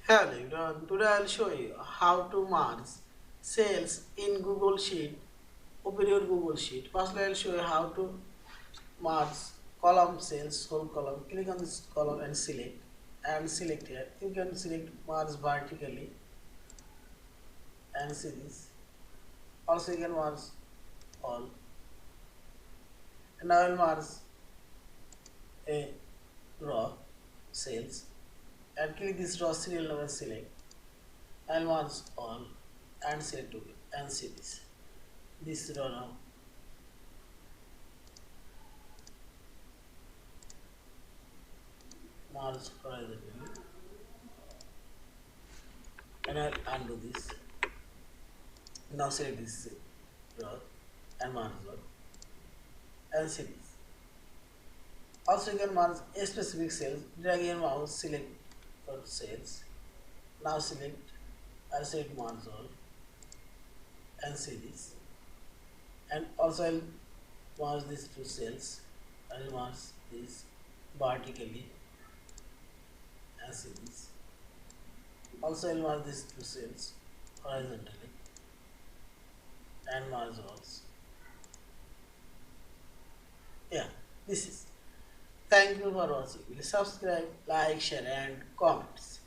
Hello everyone, today I'll show you how to merge cells in Google Sheet. Open your Google Sheet. Firstly, I'll show you how to merge column cells, whole column. Click on this column and select here. You can select merge vertically and see this. Also you can merge all. And now I'll merge a row cells and click this row serial number select. I'll merge all and select to and see this. This row now merge horizontally and I'll undo this. Now select this row and merge all and see this. Also you can merge a specific cells, drag your mouse, select for cells. Now select and select merge all and see this. And also I'll merge these two cells. I'll merge this vertically and see this. Also I'll merge these two cells horizontally and merge also. Yeah, this is. Thank you for watching. Please subscribe, like, share and comments.